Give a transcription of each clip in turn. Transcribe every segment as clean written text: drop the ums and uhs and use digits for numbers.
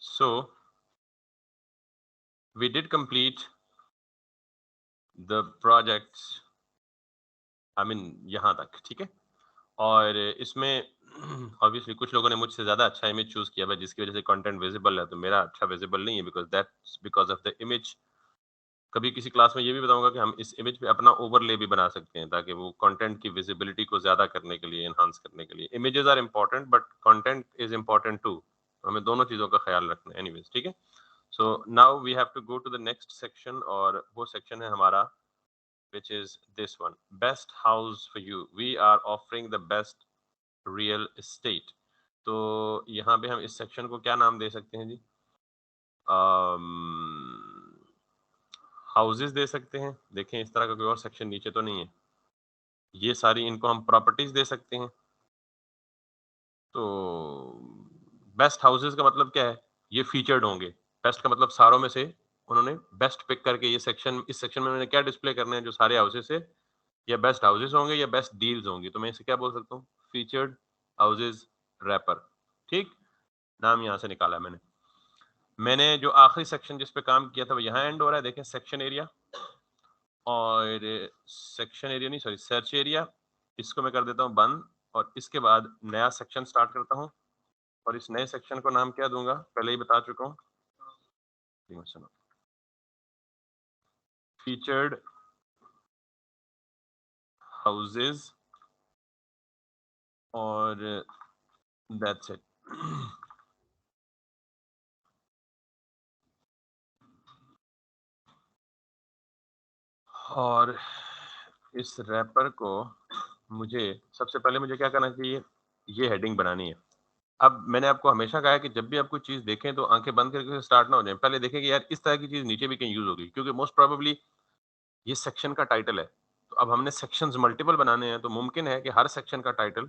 So we did complete the projects, I mean यहाँ तक, ठीक है। और इसमें ऑब्वियसली कुछ लोगों ने मुझसे ज्यादा अच्छा इमेज चूज किया है, जिसकी वजह से कंटेंट विजिबल है, तो मेरा अच्छा विजिबल नहीं है because that's because of the image. कभी किसी क्लास में ये भी बताऊंगा कि हम इस इमेज पे अपना ओवरले भी बना सकते हैं ताकि वो कंटेंट की विजिबिलिटी को ज्यादा करने के लिए, एनहांस करने के लिए। Images are important but content is important too. हमें दोनों चीजों का ख्याल रखना है एनीवेज, ठीक है। So now we have to go to the next section, और वो सेक्शन है हमारा which is this one, best house for you. We are offering the best real estate. तो यहाँ पे हम इस सेक्शन को क्या नाम दे सकते हैं जी? हाउसेस दे सकते हैं। देखें इस तरह का कोई और सेक्शन नीचे तो नहीं है। ये सारी इनको हम प्रॉपर्टीज दे सकते हैं। तो बेस्ट हाउसेस का मतलब क्या है? ये फीचर्ड होंगे। बेस्ट का मतलब सारों में से उन्होंने बेस्ट पिक करके ये सेक्शन, इस सेक्शन में उन्होंने क्या डिस्प्ले करने हैं, जो सारे हाउसेस है या बेस्ट हाउसेस होंगे या बेस्ट डील्स होंगी। तो मैं इसे क्या बोल सकता हूँ? Featured houses wrapper. ठीक, नाम यहाँ से निकाला मैंने जो आखिरी सेक्शन जिस पे काम किया था वो यहाँ एंड हो रहा है। देखें सेक्शन एरिया, और सेक्शन एरिया नहीं, सॉरी, सर्च एरिया। इसको मैं कर देता हूँ बंद, और इसके बाद नया सेक्शन स्टार्ट करता हूँ। और इस नए सेक्शन को नाम क्या दूंगा, पहले ही बता चुका हूँ। फीचर्ड हाउसेस, और दैट्स इट। और इस रैपर को मुझे सबसे पहले मुझे क्या करना चाहिए? ये हेडिंग बनानी है। अब मैंने आपको हमेशा कहा है कि जब भी आप कोई चीज देखें तो आंखें बंद करके उसे स्टार्ट ना हो जाए। पहले देखें कि यार इस तरह की चीज नीचे भी कहीं यूज होगी, क्योंकि मोस्ट प्रोबेबली ये सेक्शन का टाइटल है। तो अब हमने सेक्शंस मल्टीपल बनाने हैं, तो मुमकिन है कि हर सेक्शन का टाइटल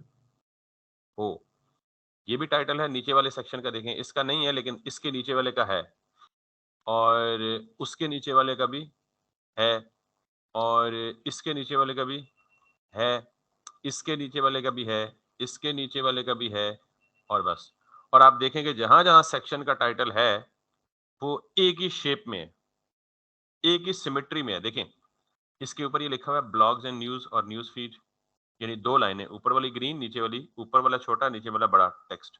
हो। ये भी टाइटल है नीचे वाले सेक्शन का, देखें इसका नहीं है लेकिन इसके नीचे वाले का है, और उसके नीचे वाले का भी है, और इसके नीचे वाले का भी है, इसके नीचे वाले का भी है, इसके नीचे वाले का भी है, और बस। और आप देखेंगे जहां जहां सेक्शन का टाइटल है वो एक ही शेप में है, एक ही सिमेट्री में है। देखें इसके ऊपर ये लिखा हुआ है ब्लॉग्स एंड न्यूज और न्यूज फीड, यानी दो लाइनें, ऊपर वाली ग्रीन, नीचे वाली, ऊपर वाला छोटा, नीचे वाला बड़ा टेक्स्ट।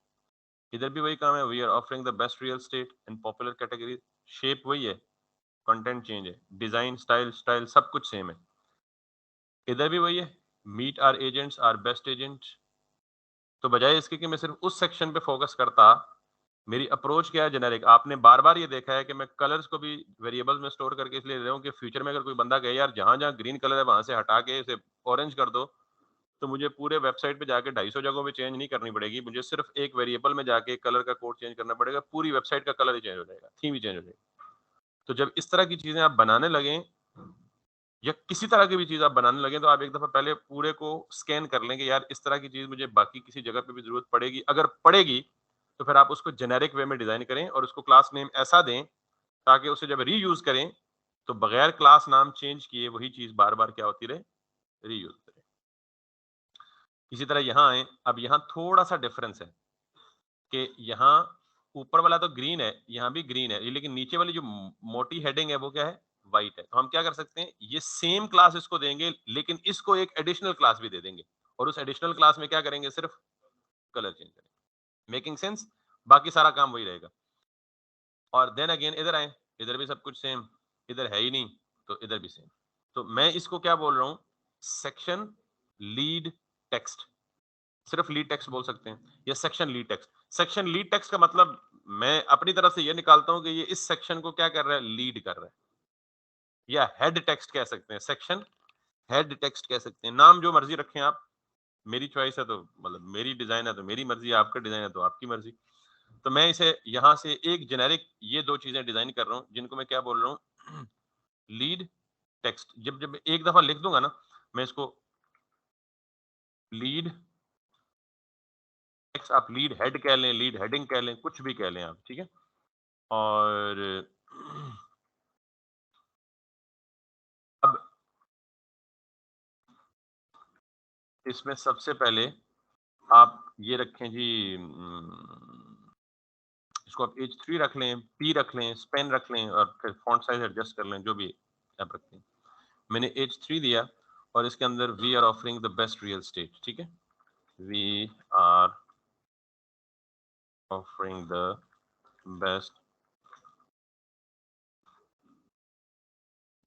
इधर भी वही काम है, we are offering the best real state in popular category. Shape वही है, कंटेंट चेंज है, डिजाइन स्टाइल सब कुछ सेम है। इधर भी वही है, meet our agents are best agent. तो बजाय इसके कि मैं सिर्फ उस सेक्शन पे फोकस करता, मेरी अप्रोच क्या है? जेनेरिक। आपने बार बार ये देखा है कि मैं कलर्स को भी वेरिएबल्स में स्टोर करके इसलिए दे रहा हूँ कि फ्यूचर में अगर कोई बंदा कहे यार जहां जहां ग्रीन कलर है वहां से हटा के इसे ऑरेंज कर दो, तो मुझे पूरे वेबसाइट पे जाके 250 जगहों पे चेंज नहीं करनी पड़ेगी। मुझे सिर्फ एक वेरिएबल में जाके कलर का कोड चेंज करना पड़ेगा, पूरी वेबसाइट का कलर ही चेंज हो जाएगा, थीम ही चेंज हो जाएगी। तो जब इस तरह की चीजें आप बनाने लगें, या किसी तरह की भी चीज आप बनाने लगे, तो आप एक दफा पहले पूरे को स्कैन कर लेंगे, यार इस तरह की चीज मुझे बाकी किसी जगह पे भी जरूरत पड़ेगी। अगर पड़ेगी तो फिर आप उसको जेनेरिक वे में डिजाइन करें और उसको क्लास नेम ऐसा दें ताकि उसे जब रीयूज करें तो बगैर क्लास नाम चेंज किए वही चीज बार बार क्या होती रहे, रीयूज करें। इसी तरह यहाँ आए, अब यहाँ थोड़ा सा डिफरेंस है कि यहाँ ऊपर वाला तो ग्रीन है, यहाँ भी ग्रीन है, लेकिन नीचे वाली जो मोटी हेडिंग है वो क्या है? व्हाइट है। तो हम क्या कर सकते हैं, ये सेम क्लास इसको देंगे लेकिन इसको एक एडिशनल क्लास भी दे देंगे, और उस एडिशनल क्लास में क्या करेंगे? सिर्फ कलर चेंज करेंगे। Making sense? बाकी सारा काम वही रहेगा। और देन अगेन इधर आए, इधर भी सब कुछ सेम, इधर है ही नहीं तो इधर भी सेम। तो मैं इसको क्या बोल रहा हूं? Section lead text. सिर्फ लीड टेक्स्ट बोल सकते हैं, या section lead text. Section lead text का मतलब मैं अपनी तरफ से ये निकालता हूं कि ये इस सेक्शन को क्या कर रहा है? लीड कर रहा है। या हेड टेक्स्ट कह सकते हैं, सेक्शन हेड टेक्स्ट कह सकते हैं, नाम जो मर्जी रखें आप। मेरी चॉइस है तो मतलब मेरी डिजाइन है तो मेरी मर्जी, आपका डिजाइन है तो आपकी मर्जी। तो मैं इसे यहां से एक जेनेरिक ये दो चीजें डिजाइन कर रहा हूं जिनको मैं क्या बोल रहा हूं? Lead text. जब जब एक दफा लिख दूंगा ना, मैं इसको लीड टेक्स्ट, आप लीड हेड कह लें, लीड हेडिंग कह लें, कुछ भी कह लें आप, ठीक है। और अब इसमें सबसे पहले आप ये रखें जी, इसको आप H3 रख लें, P रख लें, स्पेन रख लें और फिर फॉन्ट साइज एडजस्ट कर लें, जो भी आप रखते हैं। मैंने H3 दिया और इसके अंदर we are offering the best real estate, ठीक है। We are offering the best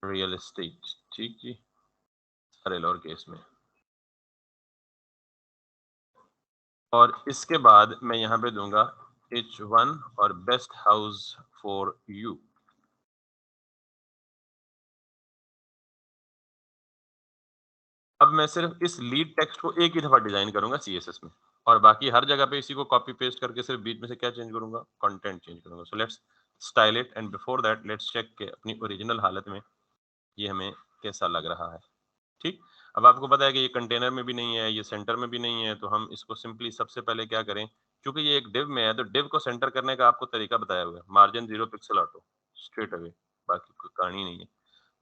real estate, ठीक जी, सारे लोअर केस में। और इसके बाद मैं यहाँ पे दूंगा H1 और बेस्ट हाउस फॉर यू। अब मैं सिर्फ इस लीड टेक्स्ट को एक ही दफा डिजाइन करूंगा CSS में, और बाकी हर जगह पे इसी को कॉपी पेस्ट करके सिर्फ बीच में से क्या चेंज करूंगा, कंटेंट चेंज करूंगा। So let's style it and before that let's check के अपनी ओरिजिनल हालत में ये हमें कैसा लग रहा है। ठीक, अब आपको पता है कि ये कंटेनर में भी नहीं है, ये सेंटर में भी नहीं है, तो हम इसको सिंपली सबसे पहले क्या करें, क्योंकि ये एक डिव में है तो डिव को सेंटर करने का आपको तरीका बताया हुआ है, margin 0 pixel auto, straight away, बाकी कोई कहानी नहीं है।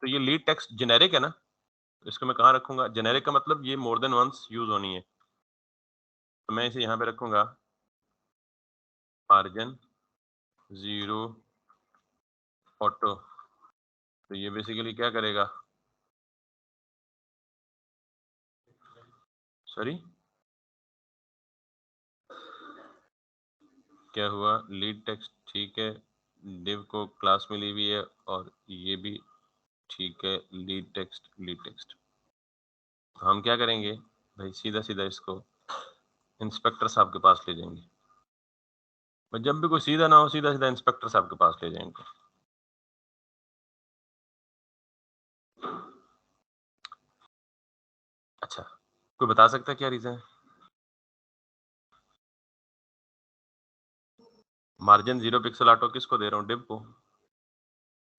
तो ये लीड टेक्स्ट जेनेरिक है ना, तो इसको मैं कहाँ रखूंगा, जेनेरिक का मतलब ये मोर देन वंस यूज होनी है, तो मैं इसे यहाँ पे रखूंगा मार्जिन 0 ऑटो। तो ये बेसिकली क्या करेगा, सॉरी क्या हुआ, लीड टेक्स्ट ठीक है, डिव को क्लास मिली हुई है और ये भी ठीक है, लीड टेक्स्ट। तो हम क्या करेंगे भाई, सीधा सीधा इसको इंस्पेक्टर साहब के पास ले जाएंगे। और जब भी कोई सीधा ना हो, सीधा सीधा इंस्पेक्टर साहब के पास ले जाएंगे। अच्छा, कोई बता सकता है क्या रीजन है? मार्जिन 0 पिक्सल ऑटो किसको दे रहा हूँ, डिव को।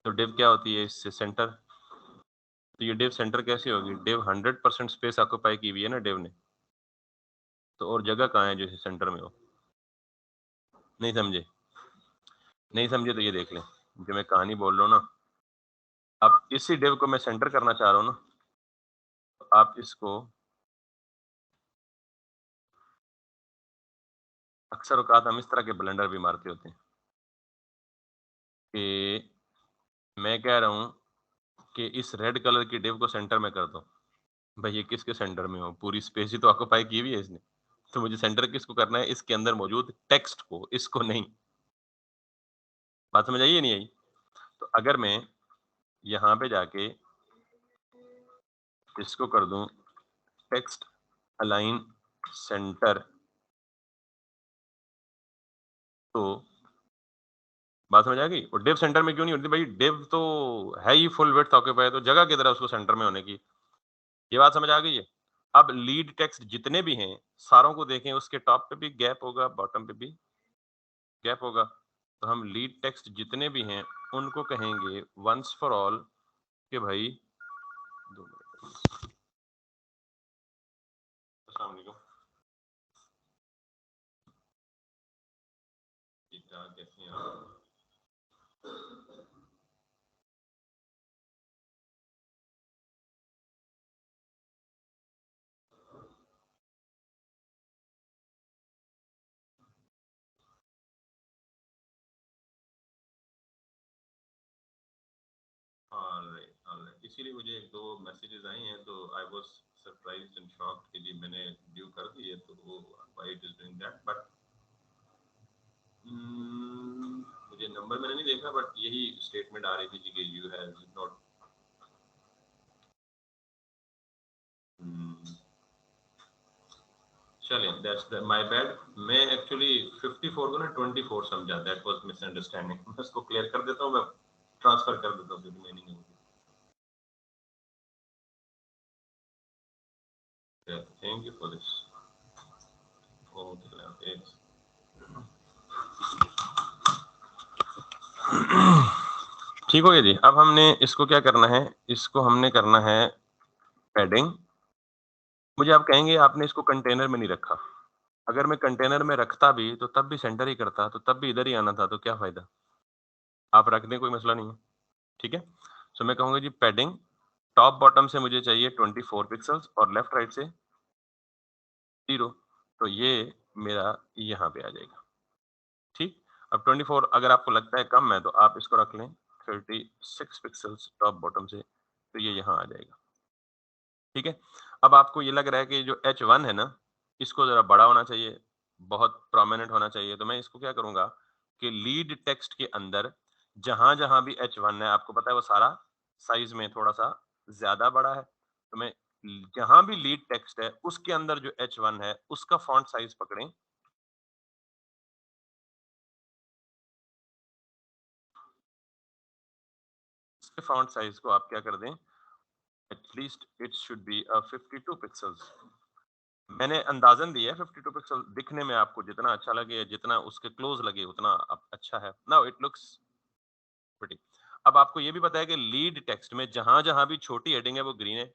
तो डिव क्या होती है, इससे सेंटर। तो ये डिव सेंटर कैसे होगी, डिव 100% स्पेस ऑक्यूपाई की हुई है ना डिव ने, तो और जगह कहाँ है जो इसे सेंटर में हो। नहीं समझे, नहीं समझे तो ये देख लें, जो मैं कहानी बोल रहा हूँ ना, अब इसी डिव को मैं सेंटर करना चाह रहा हूँ ना, तो आप इसको, अक्सर औकात हम इस तरह के ब्लेंडर भी मारते होते हैं कि मैं कह रहा हूँ कि इस रेड कलर की डिव को सेंटर में कर दो। भाई ये किसके सेंटर में हो, पूरी स्पेस ही तो ऑक्यूपाई की हुई है इसने, तो मुझे सेंटर किसको करना है, इसके अंदर मौजूद टेक्स्ट को, इसको नहीं। बात समझ आई या नहीं आई? तो अगर मैं यहाँ पे जाके इसको कर दूं टेक्स्ट अलाइन सेंटर, तो बात समझ आ गई। और डिव सेंटर में क्यों नहीं होती भाई, डिव तो है ही फुल विड्थ ऑक्यूपाई, तो जगह किधर है उसको सेंटर में होने की। ये बात समझ आ गई है। अब लीड टेक्स्ट जितने भी हैं सारों को देखें, उसके टॉप पे भी गैप होगा, बॉटम पे भी गैप होगा। तो हम लीड टेक्स्ट जितने भी हैं उनको कहेंगे वंस फॉर ऑल कि भाई, दो मिनट, अस्सलाम वालेकुम, ठीक ठाक, कैसे हैं आप? ऑलराइट, इसीलिए मुझे एक दो मैसेजेस आई हैं, तो I was surprised and shocked कि जी मैंने ड्यू कर दी है, तो वो why it is doing that, but मुझे नंबर मैंने नहीं देखा, बट यही स्टेटमेंट आ रही थी जी कि यू हैव नॉट। चलिए, दैट्स माय बैड। मैं एक्चुअली 54 को ना 24 समझा, दैट वाज मिसअंडरस्टैंडिंग। मैं इसको क्लियर कर देता हूँ, मैं ट्रांसफर कर देता हूँ जो भी मीनिंग है। Thank you for this. Okay, ठीक हो गया जी। अब हमने इसको क्या करना है, इसको हमने करना है पैडिंग। मुझे आप कहेंगे आपने इसको कंटेनर में नहीं रखा। अगर मैं कंटेनर में रखता भी तो तब भी सेंटर ही करता, तो तब भी इधर ही आना था, तो क्या फायदा। आप रख दें, कोई मसला नहीं है, ठीक है। सो मैं कहूंगा जी पैडिंग, टॉप बॉटम से मुझे चाहिए 24 पिक्सल्स और लेफ्ट राइट से 0, तो ये मेरा यहाँ पे आ जाएगा। ठीक, अब 24 अगर आपको लगता है कम है तो आप इसको रख लें 36 पिक्सल्स टॉप बॉटम से, तो ये यहाँ आ जाएगा। ठीक है? अब आपको ये लग रहा है कि जो H1 है ना, इसको ज़रा बड़ा होना चाहिए, बहुत प्रोमिनेंट होना चाहिए, तो मैं इसको क्या करूँगा कि लीड टेक्स्ट के अंदर जहाँ-जहाँ भी H1 है, आपको पता है वो सारा साइज़ में थोड़ा-सा ज़्यादा बड़ा है, तो मैं जहाँ भी लीड टेक्स्ट है, उसके अंदर जो H1 है, उसका फ़ॉन्ट साइज़ पकड़ें। इसके फ़ॉन्ट साइज़ को आप क्या कर दें, at least it should be 52 pixels. मैंने अंदाज़न दिया है 52 पिक्सल, दिखने में आपको जितना अच्छा लगे, जितना उसके क्लोज़ लगे उतना अच्छा है। Now it looks pretty. अब आपको ये भी पता है कि लीड टेक्स्ट में जहाँ-जहाँ भी छोटी हेडिंग है वो ग्रीन है।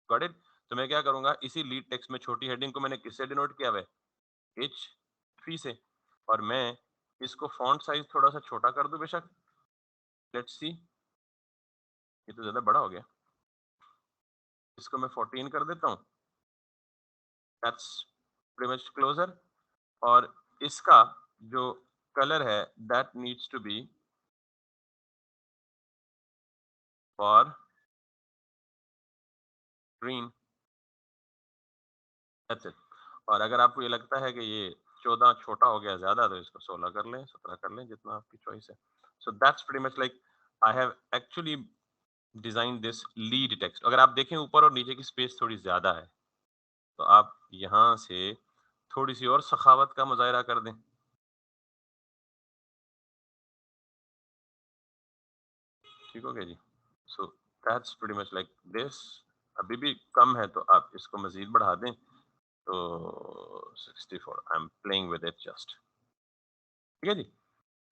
Got it? तो मैं क्या करूँगा, इसी लीड टेक्स्ट में छोटी हेडिंग को मैंने किससे डिनोट किया हुआ है? H3 से, और मैं इसको फ़ॉन्ट साइज़ थोड़ा-सा छोटा कर दूँ बेशक। लेट्स सी, ये तो ज़्यादा बड़ा हो गया। इसको मैं 14 कर देता हूँ। That's pretty much closer. और इसका जो कलर है that needs to be for green, that's it. और अगर आपको ये लगता है कि ये 14 छोटा हो गया ज़्यादा, तो इसको 16 कर लें, 17 कर लें, जितना आपकी चॉइस है। सो that's pretty much like I have actually design this lead text. अगर आप देखें ऊपर और नीचे की स्पेस थोड़ी ज़्यादा है, तो आप यहाँ से थोड़ी-सी और सखावत का मुज़ाहिरा कर दें। ठीक हो गया जी? So that's pretty much like this. अभी भी कम है तो आप इसको मज़ीद बढ़ा दें। तो 64 I am playing with it just. ठीक है जी?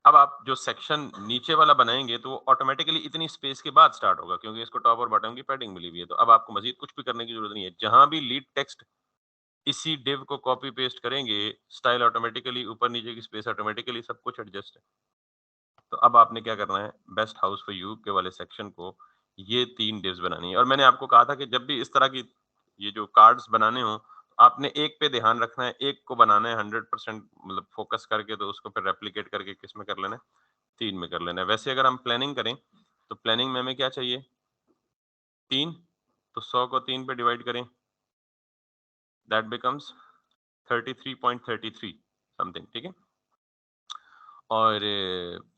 अब आप जो सेक्शन नीचे वाला बनाएँगे तो वो ऑटोमैटिकली इतनी स्पेस के बाद स्टार्ट होगा, क्योंकि इसको टॉप और बॉटम की पैडिंग मिली हुई है। तो अब आपको मज़ीद कुछ भी करने की ज़रूरत नहीं है। जहाँ भी लीड टेक्स्ट इसी डिव को कॉपी पेस्ट करेंगे, स्टाइल ऑटोमैटिकली ऊपर-नीचे की स्पेस ऑटोमैटिकली सब कुछ एडजस्ट है। तो अब आपने क्या करना है, बेस्ट हाउस फॉर यू के वाले सेक्शन को ये 3 डिव्स बनानी है। और मैंने आपको कहा था कि जब भी इस तरह की ये जो कार्ड्स बनाने हों, आपने एक पे ध्यान रखना है, एक को बनाना है 100% मतलब फ़ोकस करके, तो उसको फिर रेप्लिकेट करके किसमें कर लेना है, 3 में कर लेना है। वैसे अगर हम प्लानिंग करें, तो प्लानिंग में हमें क्या चाहिए, 3, तो 100 को 3 पे डिवाइड करें, दैट बिकम्स 33.33 समथिंग, ठीक है? और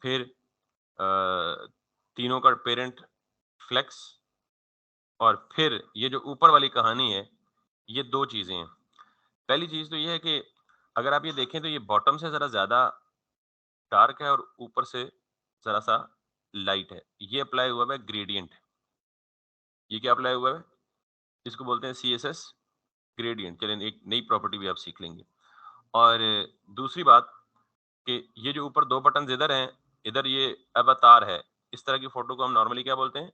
फिर तीनों का पेरेंट फ्लेक्स, और फिर ये जो ऊपर वाली कहानी है, ये 2 चीज़ें हैं। पहली चीज़ तो ये है कि अगर आप ये देखें तो ये बॉटम से ज़रा ज़्यादा डार्क है और ऊपर से ज़रा-सा लाइट है। ये अप्लाई हुआ हुआ है ग्रेडिएंट। ये क्या अप्लाई हुआ है? इसको बोलते हैं सीएसएस ग्रेडिएंट। चलें एक नई प्रॉपर्टी भी आप सीख लेंगे। और दूसरी बात कि ये जो ऊपर 2 बटन्स इधर हैं, इधर ये अवतार है। इस तरह की फ़ोटो को हम नॉर्मली क्या बोलते हैं?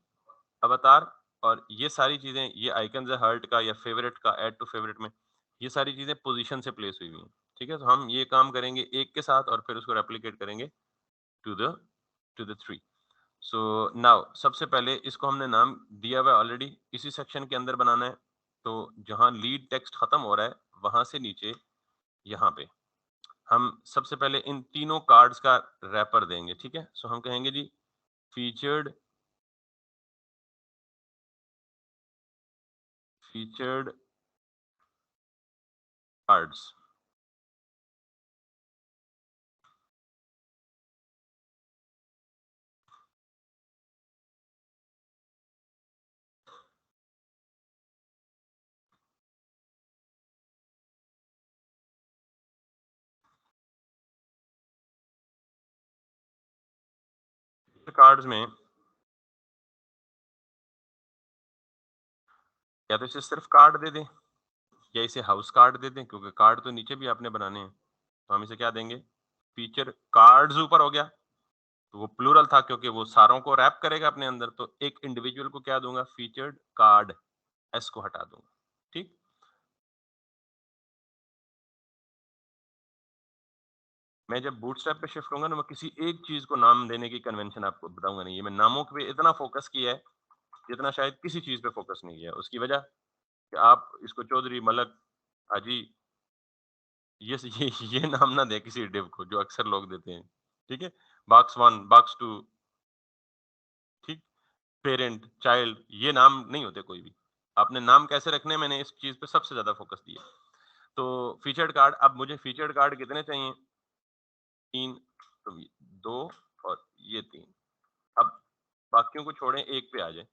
अवतार। और ये सारी चीज़ें, ये आइकन्स है हार्ट का या फ़ेवरेट का, ऐड टू फ़ेवरेट में, ये सारी चीज़ें पोज़ीशन से प्लेस हुई हुई हैं। ठीक है? तो हम ये काम करेंगे एक के साथ और फिर उसको रेप्लिकेट करेंगे to the to the 3। So now सबसे पहले इसको हमने नाम दिया हुआ है ऑलरेडी, इसी सेक्शन के अंदर बनाना है। तो जहाँ लीड टेक्स्ट खत्म हो रहा है, वहाँ से नीचे यहाँ पे हम सबसे पहले इन तीनों कार्ड्स का रैपर देंगे, ठीक है? सो हम कहेंगे जी फीचर्ड फीचर्ड कार्ड्स। कार्ड्स में या तो इसे सिर्फ कार्ड दे दें या इसे हाउस कार्ड दे दें, क्योंकि कार्ड तो नीचे भी आपने बनाने हैं। तो हम इसे क्या देंगे? फीचर कार्ड्स ऊपर हो गया, तो वो प्लूरल था क्योंकि वो सारों को रैप करेगा अपने अंदर, तो एक इंडिविजुअल को क्या दूँगा? फीचर्ड कार्ड, एस को हटा दूँगा। ठीक? मैं जब बूटस्ट्रैप पे शिफ्ट होऊँगा ना, मैं किसी एक चीज़ को नाम देने की कन्वेंशन आपको बताऊँगा नहीं। ये मैं नामों पे इतना फ़ोकस किया है, जितना शायद किसी चीज़ पे फ़ोकस नहीं किया है। उसकी वजह कि आप इसको चौधरी, मलक, हाजी ये नाम ना दें किसी डिव को जो अक्सर लोग देते हैं, ठीक है? बॉक्स 1, बॉक्स 2, ठीक? पेरेंट, चाइल्ड ये नाम नहीं होते कोई भी। आपने नाम कैसे रखने हैं मैंने इस चीज़ पे सबसे ज़्यादा फ़ोकस दिया। तो फीचर्ड कार्ड अब मुझे फीचर्ड कार्ड कितने चाहिए? 3 तो ये 2 और ये 3। अब बाकियों को छोड़ें, एक पे आ जाएँ।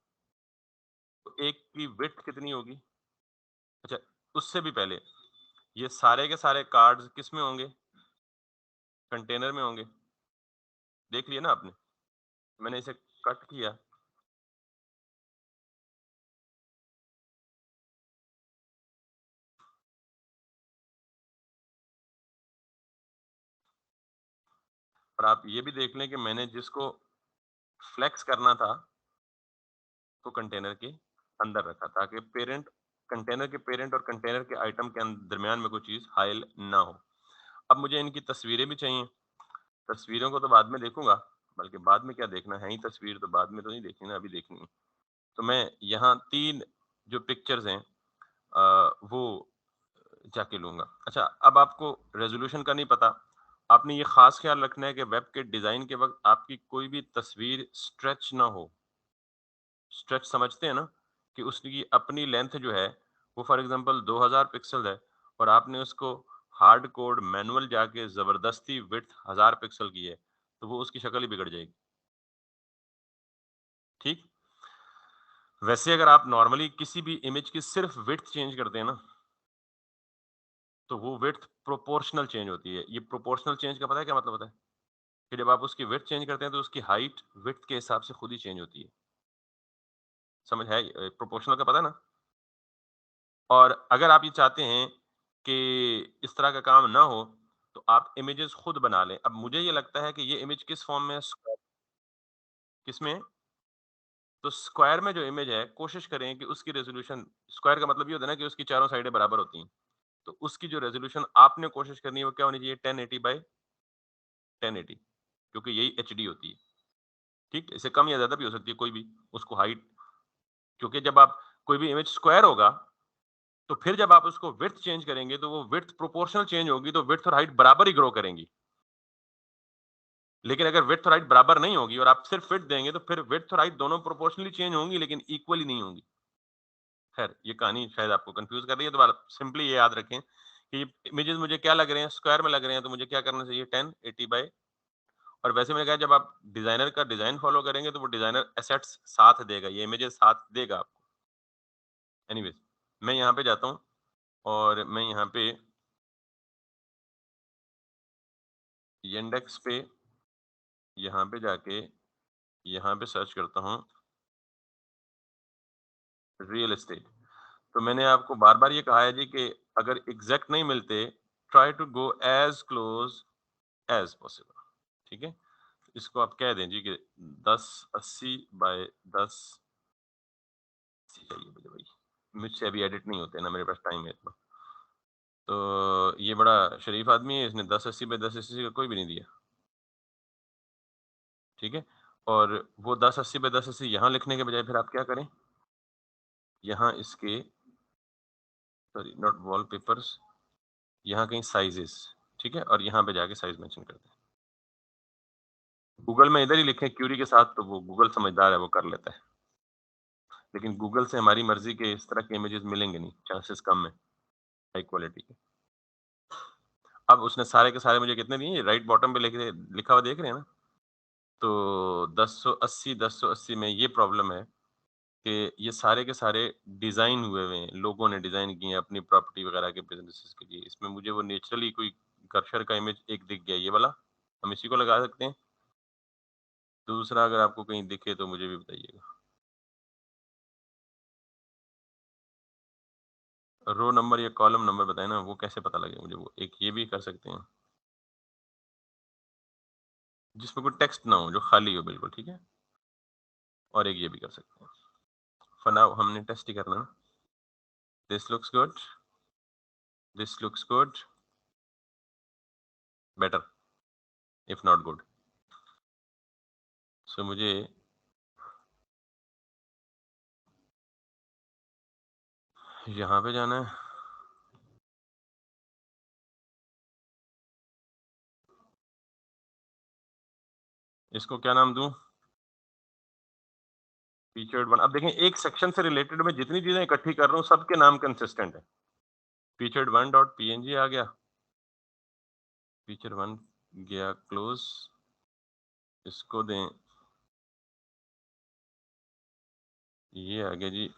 तो एक की विड्थ कितनी होगी? अच्छा, उससे भी पहले ये सारे के सारे कार्ड्स किस में होंगे? कंटेनर में होंगे। देख लिया ना आपने? मैंने इसे कट किया, और आप ये भी देख लें कि मैंने जिसको फ्लेक्स करना था, तो कंटेनर के अंदर रखा ताकि पेरेंट कंटेनर के पेरेंट और कंटेनर के आइटम के दरमियान में कोई चीज़ हाइल ना हो। अब मुझे इनकी तस्वीरें भी चाहिए। तस्वीरों को तो बाद में देखूँगा, बल्कि बाद में क्या देखना है ही तस्वीर तो बाद में तो नहीं देखनी ना, अभी देखनी है। तो मैं यहाँ 3 जो पिक्चर्स हैं वो जाके लूँगा। अच्छा, अब आपको रेज़ोल्यूशन का नहीं पता। आपने ये ख़ास ख़्याल रखना है कि वेब के डिज़ाइन के वक़्त आपकी कोई भी तस्वीर स्ट्रेच ना हो। स्ट्रेच समझते हैं ना? कि उसकी अपनी लेंथ जो है, वो फॉर एग्ज़ाम्पल 2000 पिक्सल है और आपने उसको हार्ड कोड मैनुअल जाके ज़बरदस्ती विड्थ 1000 पिक्सल की है, तो वो उसकी शक्ल ही बिगड़ जाएगी। ठीक? वैसे अगर आप नॉर्मली किसी भी इमेज की सिर्फ़ विड्थ चेंज करते हैं ना, तो वो विड्थ प्रोपोर्शनल चेंज होती है। ये प्रोपोर्शनल चेंज का पता है क्या मतलब होता है? कि जब आप उसकी विड्थ चेंज करते हैं, तो उसकी हाइट विड्थ के हिसाब से खुद ही चेंज होती है। समझ है? प्रोपोर्शनल का पता है ना? और अगर आप ये चाहते हैं कि इस तरह का काम ना हो, तो आप इमेजेस खुद बना लें। अब मुझे ये लगता है कि ये इमेज किस फॉर्म में है, किसमें है? तो स्क्वायर में जो इमेज है, कोशिश करें कि उसकी रेज़ोल्यूशन स्क्वायर का मतलब ये होता है ना कि उसकी चारों साइडें बराबर होती हैं। तो उसकी जो रेज़ोल्यूशन आपने कोशिश करनी है, वो क्या होनी चाहिए? 1080 बाय 1080 क्योंकि यही एचडी होती है। ठीक? इससे कम या ज़्यादा भी हो सकती है, कोई भी। उसको हाइट क्योंकि जब आप कोई भी इमेज स्क्वायर होगा, तो फिर जब आप उसको विड्थ चेंज करेंगे, तो वो विड्थ प्रोपोर्शनल चेंज होगी, तो विड्थ और हाइट बराबर ही ग्रो करेंगी। लेकिन अगर विड्थ और हाइट बराबर नहीं होगी और आप सिर्फ विड्थ देंगे, तो फिर विड्थ और हाइट दोनों प्रोपोर्शनली चेंज होंगी, लेकिन इक्वली नहीं होंगी। खैर, ये कहानी शायद आपको कंफ्यूज कर रही है, तो आप सिंपली ये याद रखें कि इमेजेस मुझे क्या लग रहे हैं, स्क्वायर में लग रहे हैं, तो मुझे क्या करना चाहिए? 1080 बाय और वैसे मैंने कहा जब आप डिजाइनर का डिजाइन फॉलो करेंगे, तो वो डिजाइनर एसेट्स साथ देगा, ये इमेजेस साथ देगा आपको। एनीवेज, मैं यहाँ पे जाता हूँ और मैं यहाँ पे इंडेक्स पे यहाँ पे जाके यहाँ पे सर्च करता हूँ रियल एस्टेट। तो मैंने आपको बार-बार ये कहा है जी कि अगर एग्ज़ैक्ट नहीं मिलते, try to go as close as possible, ठीक है? इसको आप कह दें जी कि 1080 बाय 1080 चाहिए मुझे भई। मुझसे अभी एडिट नहीं होते ना, मेरे पास टाइम है इतना। तो ये बड़ा शरीफ आदमी है, इसने 1080 बाय 1080 का कोई भी नहीं दिया, ठीक है? और वो 1080 बाय 1080 यहाँ लिखने के बजाय फिर आप क्या करें? यहाँ इसके सॉरी नॉट वॉलपेपर्स यहाँ कहीं साइज़ेज़, ठीक है? और यहाँ पे जाके साइज़ मेंशन कर दें। गूगल में इधर ही लिखें क्यूरी के साथ तो वो गूगल समझदार है, वो कर लेता है। लेकिन गूगल से हमारी मर्ज़ी के इस तरह के इमेजेस मिलेंगे नहीं, चांसेस कम है हाई क्वालिटी के। अब उसने सारे के सारे मुझे कितने दिए? राइट बॉटम पे लिखा हुआ देख रहे हैं ना? तो 1080 1080 में ये प्रॉब्लम है कि ये सारे के सारे डिज़ाइन हुए हुए हैं, लोगों ने डिज़ाइन किए हैं अपनी प्रॉपर्टी वगैरह के बिज़नेसेस के लिए। इसमें मुझे वो नेचुरली कोई कर्सर का इमेज एक दिख गया, ये वाला, हम इसी को लगा सकते हैं। दूसरा अगर आपको कहीं दिखे तो मुझे भी बताइएगा। रो नंबर या कॉलम नंबर बताएँ ना, वो कैसे पता लगे मुझे वो? एक ये भी कर सकते हैं, जिसमें कोई टेक्स्ट ना हो, जो खाली हो बिल्कुल, ठीक है? और एक ये भी कर सकते हैं। फॉर नाउ हमने टेस्ट ही करना है ना। This looks good, this looks good, better if not good. So मुझे यहाँ पे जाना है, इसको क्या नाम दूं? Featured one. अब देखें एक सेक्शन से रिलेटेड मैं जितनी चीजें इकट्ठी कर रहा हूँ सबके नाम कंसिस्टेंट है। फीचर्ड वन डॉट पीएनजी आ गया, फीचर वन गया क्लोज, इसको दें, ये आ गया जी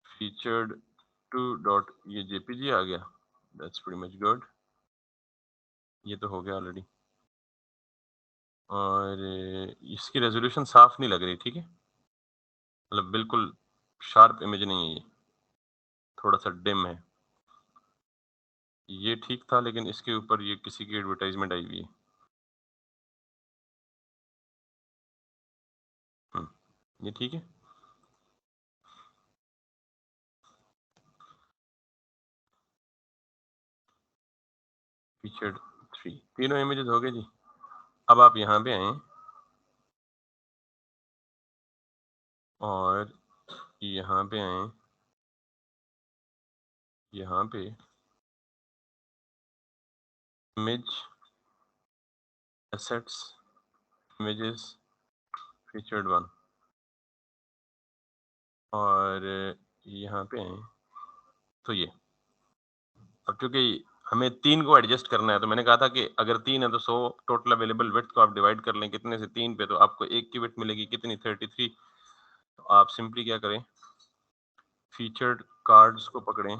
फीचर्ड टू डॉट, ये जेपीजी आ गया, दैट्स प्रीटी मच गुड, ये तो हो गया ऑलरेडी। और इसकी रेजोल्यूशन साफ नहीं लग रही, ठीक है, मतलब बिल्कुल शार्प इमेज नहीं है ये, थोड़ा सा डिम है। ये ठीक था लेकिन इसके ऊपर ये किसी की एडवर्टाइजमेंट आई हुई है। ये ठीक है। फीचर्ड थ्री, तीनों इमेजेस हो गए जी। अब आप यहाँ पे आए और यहाँ पे आए, यहाँ पे image assets images featured one, और यहाँ पे आए तो ये, अब क्योंकि हमें 3 को एडजस्ट करना है तो मैंने कहा था कि अगर 3 है तो 100 टोटल अवेलेबल विड्थ को आप डिवाइड कर लें कितने से, 3 पे, तो आपको एक की विड्थ मिलेगी कितनी, 33। तो आप सिंपली क्या करें, फीचर्ड कार्ड्स को पकड़ें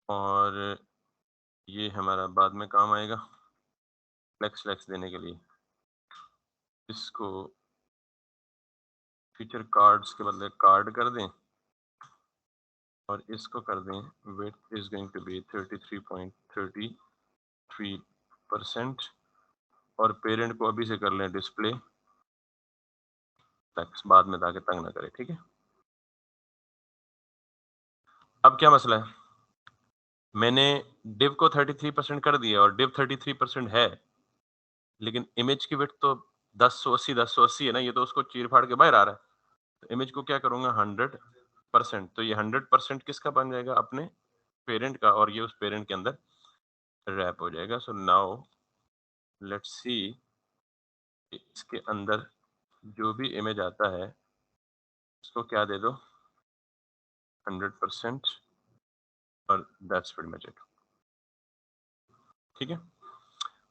और ये हमारा बाद में काम आएगा फ्लेक्स फ्लेक्स देने के लिए। इसको फीचर कार्ड्स के बदले कार्ड कर दें और इसको कर दें width is going to be 33.33%, और पेरेंट को अभी से कर लें डिस्प्ले फ्लेक्स, बाद में ताकि तंग ना करे, ठीक है। अब क्या मसला है, मैंने div को 33% कर दिया और div 33% है, लेकिन इमेज की विड्थ तो 1080 है ना, ये तो उसको चीर फाड़ के बाहर आ रहा है। तो इमेज को क्या करूंगा 100%, तो ये 100% किसका बन जाएगा, अपने पेरेंट का, और ये उस पेरेंट के अंदर रैप हो जाएगा। सो नाउ लेट्स सी, इसके अंदर जो भी इमेज आता है उसको क्या दे दो, 100%, और दैट्स प्रीटी मच इट, ठीक है।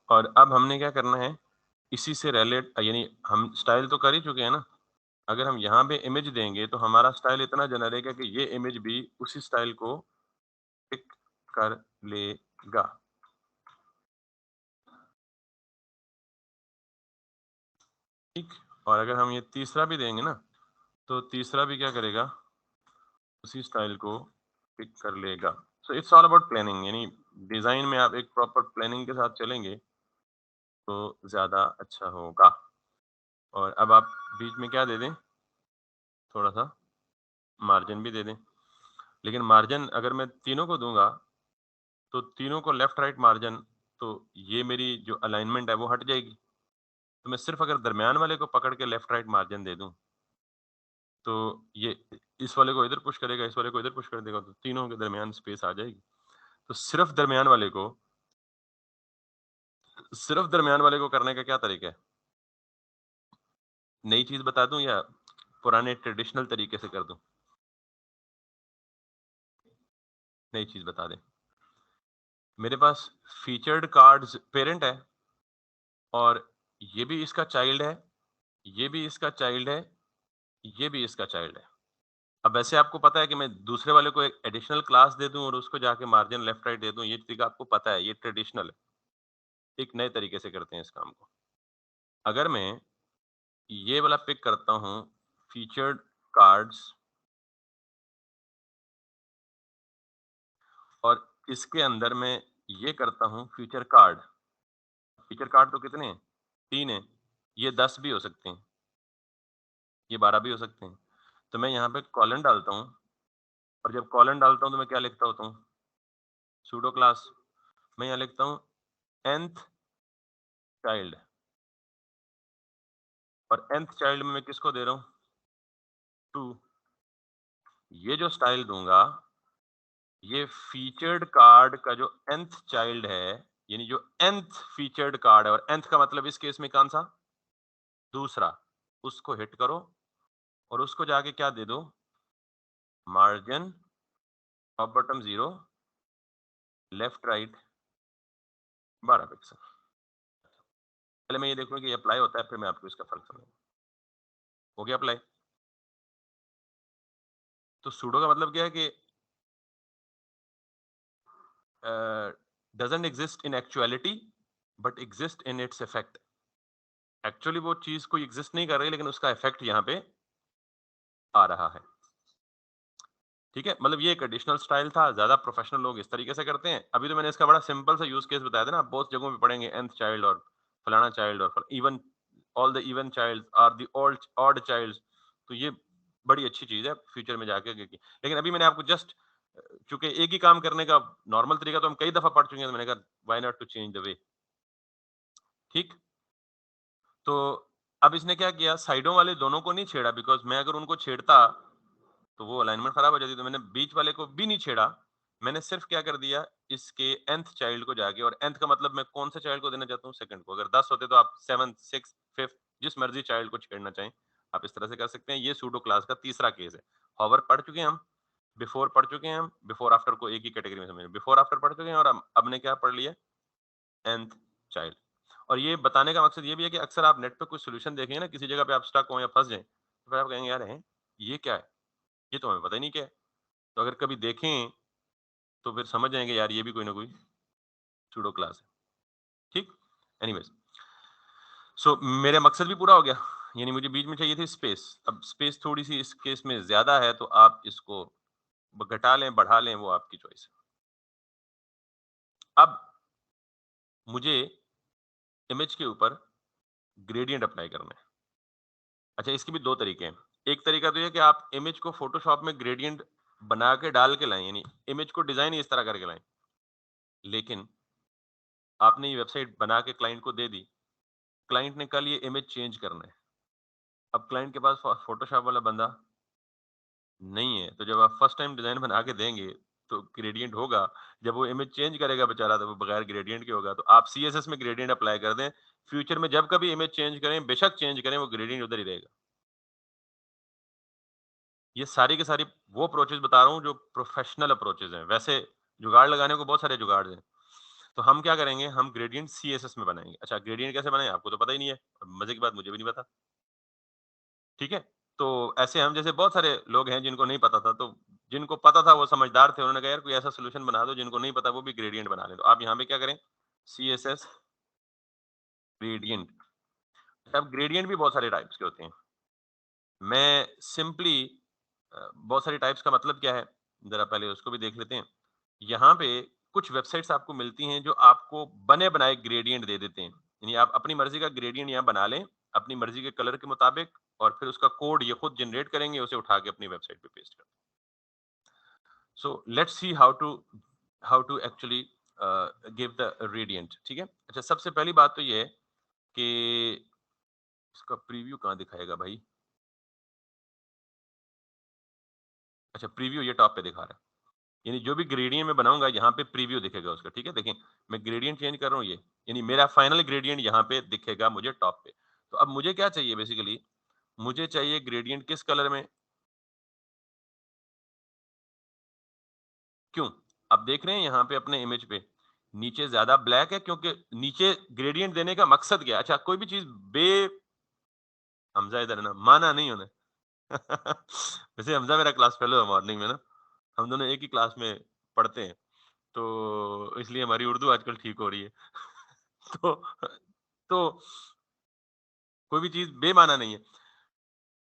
और अब हमने क्या करना है, इसी से रिलेट, यानी हम स्टाइल तो कर ही चुके हैं ना, अगर हम यहाँ पे इमेज देंगे तो हमारा स्टाइल इतना जनरेगा कि ये इमेज भी उसी स्टाइल को पिक कर लेगा, ठीक। और अगर हम ये तीसरा भी देंगे ना तो तीसरा भी क्या करेगा, उसी स्टाइल को पिक कर लेगा। So it's all about planning, यानी डिजाइन में आप एक प्रॉपर प्लानिंग के साथ चलेंगे तो ज्यादा अच्छा होगा। और अब आप बीच में क्या दे दें, थोड़ा सा मार्जिन भी दे दें, लेकिन मार्जिन अगर मैं तीनों को दूंगा तो तीनों को लेफ्ट राइट मार्जिन, तो ये मेरी जो अलाइनमेंट है वो हट जाएगी। तो मैं सिर्फ अगर दरमियान वाले को पकड़ के लेफ्ट राइट मार्जिन दे दूं तो ये इस वाले को इधर पुश करेगा, इस वाले को इधर पुश कर देगा, तो तीनों के दरमियान स्पेस आ जाएगी। तो सिर्फ दरमियान वाले को करने का क्या तरीका है, नई चीज बता दूं या पुराने ट्रेडिशनल तरीके से कर दूं? नई चीज बता दें। मेरे पास फीचर्ड कार्ड्स पेरेंट है और ये भी इसका चाइल्ड है, ये भी इसका चाइल्ड है, ये भी इसका चाइल्ड है। अब वैसे आपको पता है कि मैं दूसरे वाले को एक एडिशनल क्लास दे दूं और उसको जाके मार्जिन लेफ्ट राइट दे दूं, ये तरीका आपको पता है, ये ट्रेडिशनल है। एक नए तरीके से करते हैं इस काम को। अगर मैं ये वाला पिक करता हूँ फीचर्ड कार्ड्स और इसके अंदर मैं ये करता हूँ फीचर कार्ड, फीचर कार्ड तो कितने हैं, 3 है, ये 10 भी हो सकते हैं, ये 12 भी हो सकते हैं। तो मैं यहाँ पे कॉलन डालता हूँ और जब कॉलन डालता हूँ तो मैं क्या लिखता होता हूँ, सूडो क्लास। मैं यहाँ लिखता हूँ nth चाइल्ड, और nth चाइल्ड में मैं किसको दे रहा हूँ, 2। ये जो स्टाइल दूंगा ये फीचर्ड कार्ड का जो nth चाइल्ड है, यानी जो nth फीचर्ड कार्ड है, और nth का मतलब इस केस में कौन सा? दूसरा। उसको हिट करो और उसको जाके क्या दे दो? Margin top bottom 0, left right 12 pixel. पहले मैं ये देखूँ कि ये अप्लाई होता है, फिर मैं आपको इसका फर्क समझाऊँगा। हो गया अप्लाई? तो सूडो का मतलब क्या है कि doesn't exist in actuality but exist in its effect. Actually वो चीज कोई एग्जिस्ट नहीं कर रही, लेकिन उसका इफेक्ट यहाँ पे आ रहा है। ठीक है, मतलब ये एक एडिशनल स्टाइल था, ज्यादा प्रोफेशनल लोग इस तरीके से करते हैं। अभी तो मैंने इसका बड़ा सिंपल सा यूज केस बताया था ना, आप बहुत जगहों पे पढ़ेंगे nth चाइल्ड और फलाना चाइल्ड और even all the even child are the odd child. तो ये बड़ी अच्छी चीज है फ्यूचर में जाके की। लेकिन अभी मैंने आपको जस्ट, चूंकि एक ही काम करने का नॉर्मल तरीका तो हम कई दफा पढ़ चुके हैं, तो मैंने कहा why not to change the way. ठीक। तो अब इसने क्या किया, साइडों वाले दोनों को नहीं छेड़ा, बिकॉज मैं अगर उनको छेड़ता तो वो अलाइनमेंट खराब हो जाती, तो मैंने बीच वाले को भी नहीं छेड़ा। मैंने सिर्फ क्या कर दिया, इसके nth चाइल्ड को जाके, और nth का मतलब मैं कौन से चाइल्ड को देना चाहता हूँ? सेकंड को। अगर 10 होते तो आप 7th 6th 5th जिस मर्जी चाइल्ड को छेड़ना चाहें आप इस तरह से कर सकते हैं। ये सूडो क्लास का तीसरा केस है। हॉवर पढ़ चुके हैं हम, बिफोर पढ़ चुके हैं हम, बिफोर आफ्टर को एक ही कैटेगरी में समझें, बिफोर आफ्टर पढ़ चुके हैं, और अब ने क्या पढ़ लिया? nth child. और ये बताने का मकसद ये भी है कि अक्सर आप नेट पे कुछ सोल्यूशन देखेंगे ना, किसी जगह पे आप स्टक हो या फंस जाएं, तो फिर आप कहेंगे यार है ये क्या है, ये तो हमें पता ही नहीं क्या है। तो अगर कभी देखें तो फिर समझ जाएंगे यार ये भी कोई ना कोई सूडो क्लास है। ठीक। एनीवेज, सो मेरा मकसद भी पूरा हो गया, यानी मुझे बीच में चाहिए थी स्पेस। अब स्पेस थोड़ी सी इस केस में ज्यादा है, तो आप इसको घटा लें बढ़ा लें, वो आपकी चॉइस है। अब मुझे इमेज के ऊपर ग्रेडियंट अप्लाई करना है। अच्छा, इसके भी दो तरीके हैं। एक तरीका तो ये है कि आप इमेज को फोटोशॉप में ग्रेडियंट बना के डाल के लाएं, यानी इमेज को डिजाइन इस तरह करके लाएं। लेकिन आपने ये वेबसाइट बना के क्लाइंट को दे दी, क्लाइंट ने कल ये इमेज चेंज करना है। अब क्लाइंट के पास फोटोशॉप वाला बंदा नहीं है, तो जब आप फर्स्ट टाइम डिजाइन बना के देंगे तो ग्रेडियंट होगा। जब वो इमेज चेंज करेगा बेचारा, तो वो बगैर ग्रेडियंट के होगा। तो आप सीएसएस में ग्रेडियंट अप्लाई कर दें, फ्यूचर में जब कभी इमेज चेंज करें, बेशक चेंज करें, वो ग्रेडियंट उधर ही रहेगा। ये सारी की सारी वो अप्रोचेस बता रहा हूँ जो प्रोफेशनल अप्रोचेस हैं। वैसे जुगाड़ लगाने को बहुत सारे जुगाड़ हैं। तो हम क्या करेंगे, हम ग्रेडियंट सीएसएस में बनाएंगे। अच्छा, ग्रेडियंट कैसे बनाएं आपको तो पता ही नहीं है, और मजे की बात मुझे भी नहीं पता। ठीक है। तो ऐसे हम जैसे बहुत सारे लोग हैं जिनको नहीं पता था, तो जिनको पता था वो समझदार थे, उन्होंने कहा यार कोई ऐसा सोल्यूशन बना दो, जिनको नहीं पता वो भी ग्रेडियंट बना लें। तो आप यहाँ पे क्या करें, सीएसएस ग्रेडियंट। अब ग्रेडियंट भी बहुत सारे टाइप्स के होते हैं। मैं सिंपली बहुत सारी टाइप्स का मतलब क्या है, जरा पहले उसको भी देख लेते हैं। यहाँ पे कुछ वेबसाइट्स आपको मिलती हैं जो आपको बने बनाए ग्रेडियंट दे देते हैं, यानी आप अपनी मर्जी का ग्रेडियंट यहाँ बना लें अपनी मर्जी के कलर के मुताबिक, और फिर उसका कोड ये खुद जनरेट करेंगे, उसे उठा के अपनी वेबसाइट पे पेस्ट कर। So let's see how to actually give the gradient. ठीक है। अच्छा, सबसे पहली बात तो ये है कि इसका प्रीव्यू कहाँ दिखाएगा भाई? अच्छा, प्रीव्यू ये टॉप पे दिखा रहा है, यानी जो भी ग्रेडियंट में बनाऊंगा यहाँ पे प्रीव्यू दिखेगा उसका। ठीक है, देखें मैं ग्रेडियंट चेंज कर रहा हूँ, ये यानी मेरा फाइनल ग्रेडियंट यहाँ पे दिखेगा मुझे टॉप पे। तो अब मुझे क्या चाहिए बेसिकली, मुझे चाहिए ग्रेडियंट किस कलर में? क्यों? आप देख रहे हैं यहाँ पे अपने इमेज पे नीचे ज्यादा ब्लैक है, क्योंकि नीचे ग्रेडियंट देने का मकसद क्या है? अच्छा, कोई भी चीज बे हमजा इधर है ना, माना नहीं होना। वैसे हमजा मेरा क्लास फेलो है मॉर्निंग में ना, हम दोनों एक ही क्लास में पढ़ते हैं, तो इसलिए हमारी उर्दू आजकल ठीक हो रही है। तो तो कोई भी चीज बेमाना नहीं है।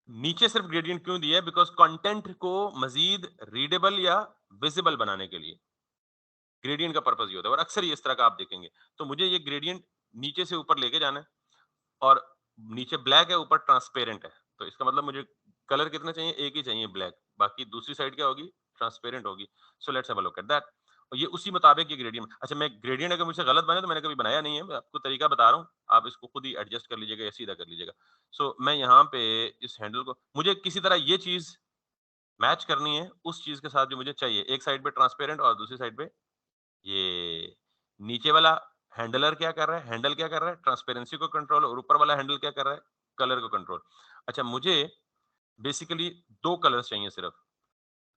नीचे सिर्फ ग्रेडियंट क्यों दिया है? बिकॉज कंटेंट को मजीद रीडेबल या विजिबल बनाने के लिए ग्रेडियंट का पर्पस ये होता है, और अक्सर ये इस तरह का आप देखेंगे। तो मुझे ये ग्रेडियंट नीचे से ऊपर लेके जाना है, और नीचे ब्लैक है ऊपर ट्रांसपेरेंट है, तो इसका मतलब मुझे कलर कितना चाहिए? एक ही चाहिए, ब्लैक। बाकी दूसरी साइड क्या होगी? ट्रांसपेरेंट होगी। So let's have a look at that. और ये उसी मुताबिक ये ग्रेडियंट। अच्छा, मैं ग्रेडियंट अगर मुझसे गलत बने तो मैंने कभी बनाया नहीं है, मैं आपको तरीका बता रहा हूँ, आप इसको खुद ही एडजस्ट कर लीजिएगा या सीधा कर लीजिएगा। सो मैं यहाँ पे इस हैंडल को, मुझे किसी तरह ये चीज मैच करनी है उस चीज के साथ जो मुझे चाहिए। एक साइड पे ट्रांसपेरेंट और दूसरी साइड पे ये नीचे वाला हैंडलर क्या कर रहा है, हैंडल क्या कर रहा है, ट्रांसपेरेंसी को कंट्रोल, और ऊपर वाला हैंडल क्या कर रहा है, कलर को कंट्रोल। अच्छा, मुझे बेसिकली 2 कलर्स चाहिए सिर्फ।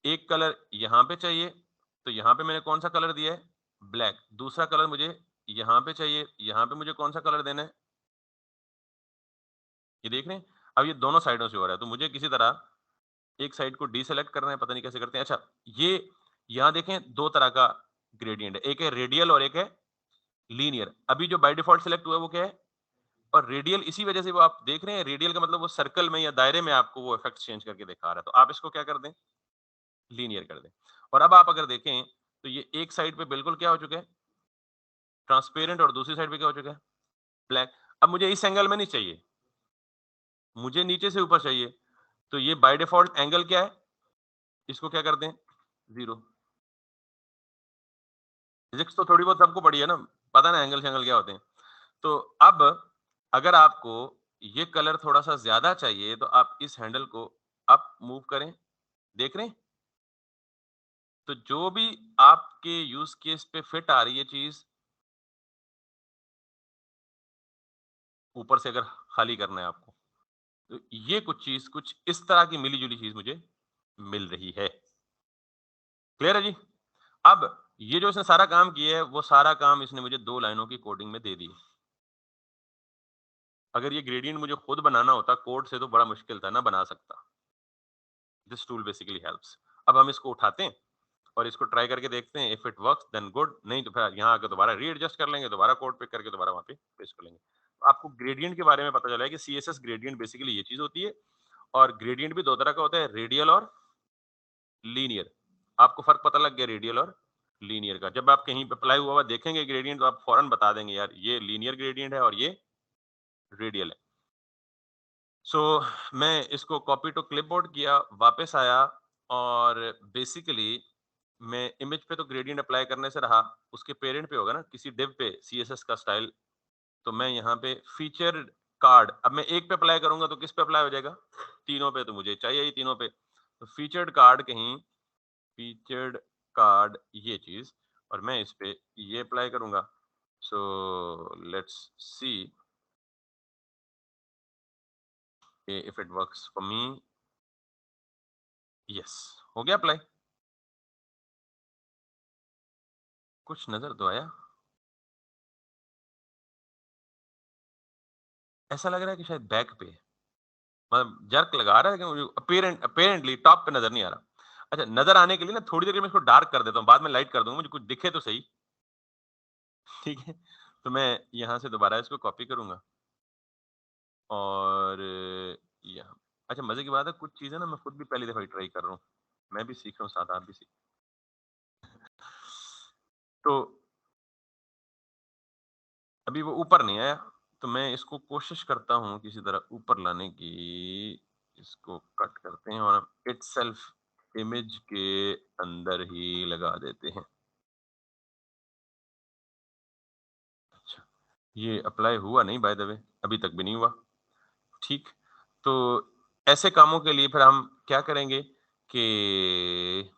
एक कलर यहाँ पे चाहिए, तो यहाँ पे मैंने कौन-सा कलर दिया है? ब्लैक। दूसरा कलर मुझे यहाँ पे चाहिए, यहाँ पे मुझे कौन-सा कलर देना है? ये देख रहे हैं? अब ये दोनों साइडों से हो रहा है, तो मुझे किसी तरह एक साइड को डीसेलेक्ट करना है, पता नहीं कैसे करते हैं। अच्छा, ये यहाँ देखें 2 तरह का ग्रेडिएंट है, एक है रेडियल और एक है लीनियर। अभी जो बाय डिफॉल्ट सिलेक्ट हुआ है वो क्या है? और रेडियल इसी वजह से वो आप देख रहे हैं, रेडियल का मतलब वो सर्कल में या दायरे में आपको वो इफेक्ट चेंज करके दिखा रहा है। तो आप इसको क्या कर दें? लीनियर कर दें। और अब आप अगर देखें तो ये एक साइड पे बिल्कुल क्या हो चुका है? ट्रांसपेरेंट, और दूसरी साइड पे क्या हो चुका है? ब्लैक। अब मुझे इस एंगल में नहीं चाहिए, मुझे नीचे से ऊपर चाहिए। तो ये बाय डिफॉल्ट एंगल क्या है? इसको क्या कर दें? 0। फिजिक्स तो थोड़ी बहुत सबको पड़ी है ना, पता है ना एंगल शेंगल क्या होते हैं। तो अब अगर आपको ये कलर थोड़ा-सा ज़्यादा चाहिए, तो आप इस हैंडल को अप मूव करें, देख रहे हैं? तो जो भी आपके यूज़ केस पे फिट आ रही है चीज़, ऊपर से अगर खाली करना है आपको, तो ये कुछ चीज़ कुछ इस तरह की मिली-जुली चीज़ मुझे मिल रही है। क्लियर है जी? अब ये जो इसने सारा काम किया है, वो सारा काम इसने मुझे 2 लाइनों की कोडिंग में दे दी है। अगर ये ग्रेडिएंट मुझे खुद बनाना होता कोड से, तो बड़ा मुश्किल था, ना बना सकता। This tool basically helps. अब हम इसको उठाते हैं और इसको ट्राई करके देखते हैं, if it works then good, नहीं तो फिर यहाँ आके दोबारा रीएडजस्ट कर लेंगे, दोबारा कोड पिक करके दोबारा वहाँ पे पेस्ट कर लेंगे। तो आपको ग्रेडिएंट के बारे में पता चला है कि सीएसएस ग्रेडिएंट बेसिकली ये चीज़ होती है, और ग्रेडिएंट भी 2 तरह का होता है, रेडियल और लीनियर। आपको फ़र्क पता लग गया रेडियल और लीनियर का। जब आप कहीं पे अप्लाई हुआ हुआ देखेंगे ग्रेडिएंट, तो आप फौरन बता देंगे यार ये लीनियर ग्रेडिएंट है और ये रेडियल है। सो मैं इसको कॉपी टू क्लिपबोर्ड किया, वापस आया, और बेसिकली मैं इमेज पे तो ग्रेडिएंट अप्लाई करने से रहा, उसके पेरेंट पे होगा ना, किसी डिव पे सीएसएस का स्टाइल। तो मैं यहाँ पे फीचर कार्ड, अब मैं एक पे अप्लाई करूंगा तो किस पे अप्लाई हो जाएगा? तीनों पे, तो मुझे चाहिए ही तीनों पे। तो फीचर्ड कार्ड कहीं, फीचर्ड कार्ड ये चीज, और मैं इस पे ये अप्लाई करूंगा। So let's see if it works for me. Yes, हो गया अप्लाई। कुछ नजर तो आया, ऐसा लग रहा है कि शायद बैक पे है। मतलब जर्क लगा रहा है, लेकिन मुझे अपेरेंटली टॉप पे नजर नहीं आ रहा। अच्छा, नजर आने के लिए ना थोड़ी देर के लिए मैं इसको डार्क कर देता हूँ, बाद में लाइट कर दूंगा, मुझे कुछ दिखे तो सही। ठीक है, तो मैं यहाँ से दोबारा इसको कॉपी करूंगा, और यहाँ, अच्छा मजे की बात है, कुछ चीजें ना मैं खुद भी पहली दफा ट्राई कर रहा हूँ, मैं भी सीख रहा हूँ, साथ आप भी सीख। तो अभी वो ऊपर नहीं आया, तो मैं इसको कोशिश करता हूँ किसी तरह ऊपर लाने की। इसको कट करते हैं और इटसेल्फ इमेज के अंदर ही लगा देते हैं। अच्छा, ये अप्लाई हुआ नहीं बाय द वे, अभी तक भी नहीं हुआ। ठीक, तो ऐसे कामों के लिए फिर हम क्या करेंगे कि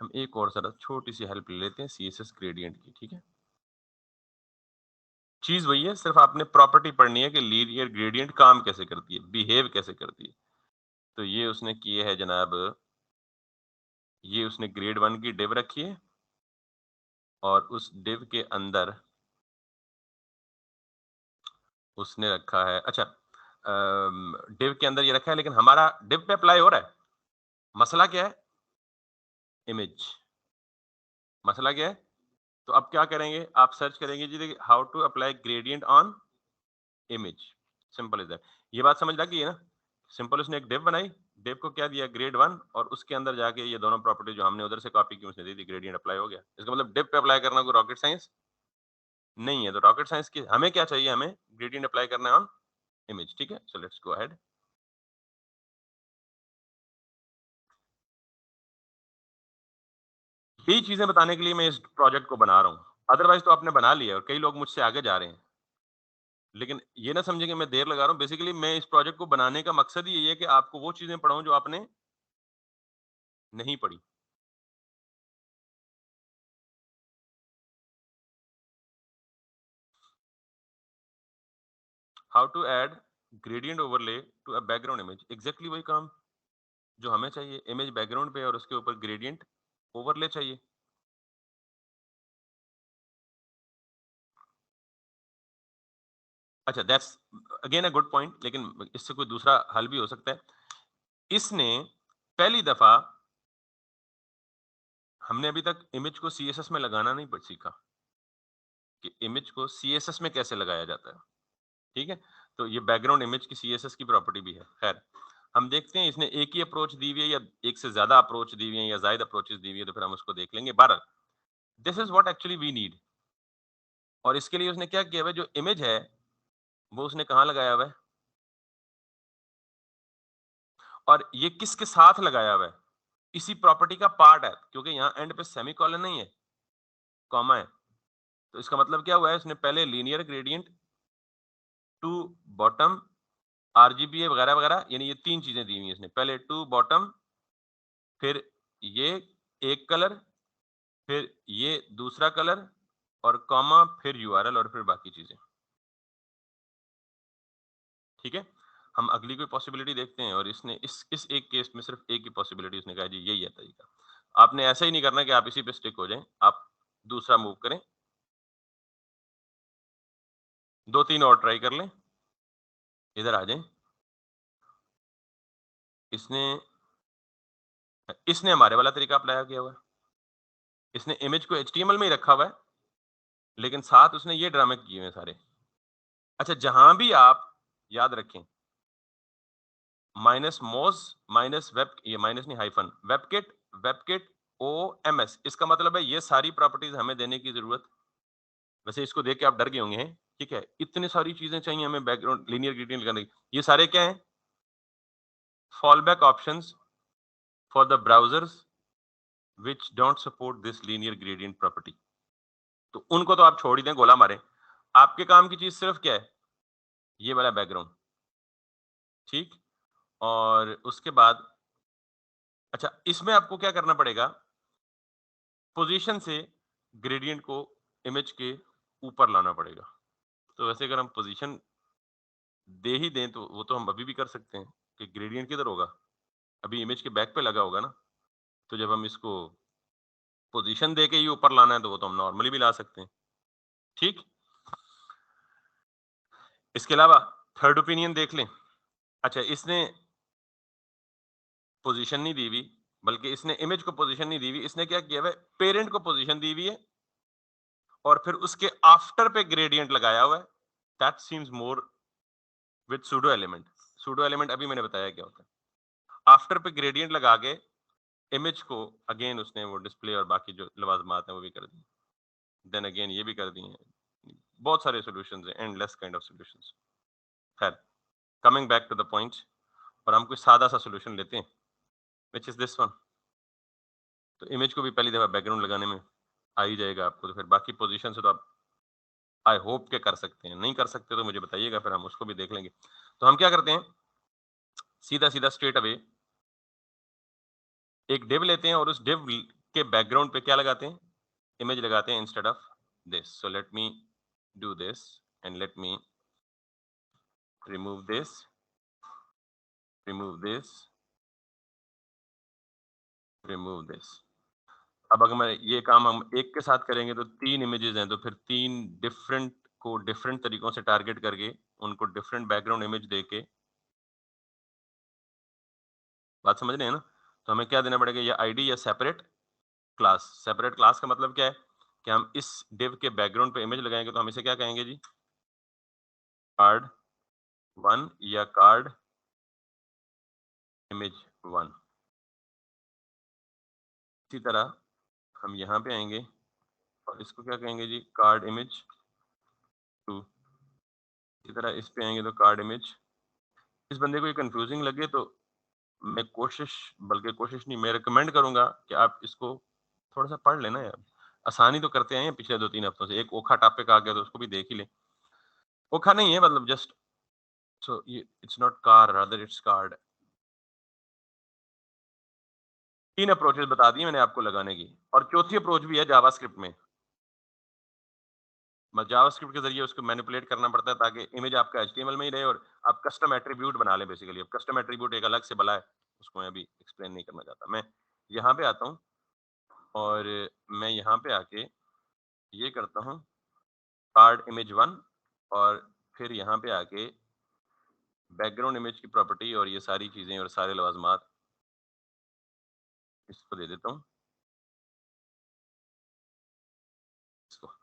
हम एक और ज़रा छोटी-सी हेल्प ले लेते हैं सीएसएस ग्रेडिएंट की, ठीक है? चीज़ वही है, सिर्फ आपने प्रॉपर्टी पढ़नी है कि लीनियर ग्रेडिएंट काम कैसे करती है, बिहेव कैसे करती है। तो ये उसने किए है जनाब, ये उसने ग्रेड 1 की डिव रखी है, और उस डिव के अंदर उसने रखा है, अच्छा, डिव के अंदर ये रखा है, लेकिन हमारा डिव पे अप्लाई हो रहा है। मसला क्या है? इमेज। मसला क्या है? तो अब क्या करेंगे? आप सर्च करेंगे जी, देखिए how to apply gradient on image, simple is that. ये बात समझ लग गई है ना? सिंपल उसने एक डिव बनाई, डिव को क्या दिया ग्रेड 1, और उसके अंदर जाके ये दोनों प्रॉपर्टी जो हमने उधर से कॉपी की उसने दे दी, ग्रेडिएंट अप्लाई हो गया। इसका मतलब डिव पे अप्लाई करना कोई रॉकेट साइंस नहीं है। तो रॉकेट साइंस की हमें क्या चाहिए? हमें ग्रेडिएंट अप्लाई करना है ऑन इमेज, ठीक है? So let's go ahead. यही चीज़ें बताने के लिए मैं इस प्रोजेक्ट को बना रहा हूँ। अदरवाइज़ तो आपने बना लिया और कई लोग मुझसे आगे जा रहे हैं। लेकिन ये ना समझें कि मैं देर लगा रहा हूँ। बेसिकली मैं इस प्रोजेक्ट को बनाने का मकसद ही यही है कि आपको वो चीज़ें पढ़ाऊँ जो आपने नहीं पढ़ी। How to add gradient overlay to a background image, exactly वही काम जो हमें चाहिए। इमेज बैकग्राउंड पे और उसके ऊपर ग्रेडियंट ओवरले चाहिए। अच्छा, that's again a good point, लेकिन इससे कोई दूसरा हल भी हो सकता है। इसने पहली दफा, हमने अभी तक इमेज को सीएसएस में लगाना नहीं पड़ सीखा कि इमेज को सीएसएस में कैसे लगाया जाता है। ठीक है, तो ये बैकग्राउंड इमेज की सीएसएस की प्रॉपर्टी भी है। खैर, हम देखते हैं इसने एक ही अप्रोच दी हुई है या एक से ज्यादा अप्रोच दी हुई है या ज्यादा अप्रोचेस दी हुई है, तो फिर हम उसको देख लेंगे। बहरहाल, this is what actually we need. और इसके लिए उसने क्या किया हुआ है, जो इमेज है वो उसने कहाँ लगाया हुआ है, और ये किसके साथ लगाया हुआ है, इसी प्रॉपर्टी का पार्ट है, क्योंकि यहाँ एंड पे सेमीकोलन नहीं है, कॉमा है। तो इसका मतलब क्या हुआ है, इसने पहले linear gradient to bottom RGBA वगैरह वगैरह, यानी ये तीन चीजें दी हुई हैं इसने, पहले टू बॉटम, फिर ये एक कलर, फिर ये दूसरा कलर, और कॉमा, फिर यूआरएल, और फिर बाकी चीजें। ठीक है, हम अगली कोई पॉसिबिलिटी देखते हैं, और इसने इस एक केस में सिर्फ एक ही पॉसिबिलिटी उसने कहा, जी यही है तरीका। आपने ऐसा ही नहीं करना कि आप इसी पे स्टिक हो जाएं, आप दूसरा मूव करें, दो तीन और ट्राई कर लें। इधर आ जाएं। इसने इसने हमारे वाला तरीका अप्लाई किया हुआ है। इसने इमेज को एचटीएमएल में ही रखा हुआ है, लेकिन साथ उसने ये ड्रामे किए हुए हैं सारे। अच्छा, जहां भी आप याद रखें, माइनस मोज माइनस वेब, ये माइनस नहीं hyphen, webkit, webkit O M S, इसका मतलब है ये सारी प्रॉपर्टीज हमें देने की जरूरत। वैसे इसको देख के आप डर गए होंगे हैं, ठीक है, इतनी सारी चीजें चाहिए हमें बैकग्राउंड लीनियर ग्रेडियंट लगाने की। ये सारे क्या हैं, fallback options for the browsers which don't support this linear gradient property. तो उनको तो आप छोड़ ही दें, गोला मारे। आपके काम की चीज सिर्फ क्या है, ये वाला बैकग्राउंड। ठीक, और उसके बाद, अच्छा, इसमें आपको क्या करना पड़ेगा, पोजीशन से ग्रेडियंट को इमेज के ऊपर लाना पड़ेगा। तो वैसे अगर हम पोजीशन दे ही दें तो वो तो हम अभी भी कर सकते हैं कि ग्रेडियंट किधर होगा, अभी इमेज के बैक पे लगा होगा ना। तो जब हम इसको पोजीशन दे के ही ऊपर लाना है, तो वो तो हम नॉर्मली भी ला सकते हैं। ठीक, इसके अलावा थर्ड ओपिनियन देख लें। अच्छा, इसने पोजीशन नहीं दी हुई, बल्कि इसने इमेज को पोजीशन नहीं दी हुई, इसने क्या किया हुआ है, पेरेंट को पोजीशन दी हुई है और फिर उसके आफ्टर पे ग्रेडियंट लगाया हुआ है। That seems more with pseudo element. Pseudo element अभी मैंने बताया क्या होता है। आफ्टर पे ग्रेडियंट लगा के इमेज को अगेन उसने वो डिस्प्ले और बाकी जो लवाजमात हैं वो भी कर दी, देन अगेन ये भी कर दी हैं। बहुत सारे सॉल्यूशंस हैं, एंडलेस काइंड ऑफ सॉल्यूशंस। खैर, coming back to the point, और हम कोई सादा सा सॉल्यूशन लेते हैं, व्हिच इज दिस वन। तो इमेज को भी पहली दफा बैकग्राउंड लगाने में आ ही जाएगा आपको, तो फिर बाकी पोजीशन से तो आप आई होप के कर सकते हैं, नहीं कर सकते तो मुझे बताइएगा, फिर हम उसको भी देख लेंगे। तो हम क्या करते हैं, सीधा सीधा स्ट्रेट अवे एक डिव लेते हैं और उस डिव के बैकग्राउंड पे क्या लगाते हैं, इमेज लगाते हैं instead of this. So let me do this and let me remove this, remove this, remove this. अब अगर मैं ये काम हम एक के साथ करेंगे तो तीन इमेजेस हैं, तो फिर तीन डिफरेंट को डिफरेंट तरीकों से टारगेट करके उनको डिफरेंट बैकग्राउंड इमेज देके, बात समझ रहे हैं ना। तो हमें क्या देना पड़ेगा, ये आईडी या सेपरेट क्लास। सेपरेट क्लास का मतलब क्या है कि हम इस डिव के बैकग्राउंड पे इमेज लगाएंगे, तो हम इसे क्या कहेंगे जी, कार्ड वन या कार्ड इमेज वन। इसी तरह हम यहाँ पे आएंगे और इसको क्या कहेंगे जी, कार्ड इमेज टू। इसी तरह इस पे आएंगे तो कार्ड इमेज। इस बंदे को ये कंफ्यूजिंग लगे तो मैं कोशिश, बल्कि कोशिश नहीं, मैं रिकमेंड करूंगा कि आप इसको थोड़ा सा पढ़ लेना यार। आसानी तो करते हैं पिछले 2-3 हफ्तों से, एक ओखा टॉपिक आ गया तो उसको भी देख ही ले। ओखा नहीं है, मतलब जस्ट, सो ये it's not car, rather its card. 3 approaches बता दी मैंने आपको लगाने की, और चौथी अप्रोच भी है जावास्क्रिप्ट में। जावास्क्रिप्ट के जरिए उसको मैनिपुलेट करना पड़ता है ताकि इमेज आपका एचटीएमएल में ही रहे और आप कस्टम एट्रीब्यूट बना लें बेसिकली। अब कस्टम एट्रीब्यूट एक अलग से बला है, उसको मैं अभी एक्सप्लेन नहीं करना चाहता। मैं यहाँ पे आता हूँ और मैं यहाँ पे आके ये करता हूँ कार्ड इमेज 1, और फिर यहाँ पे आके बैकग्राउंड इमेज की प्रॉपर्टी और ये सारी चीज़ें और सारे लवाज़मात इसको दे देता हूँ, इसको।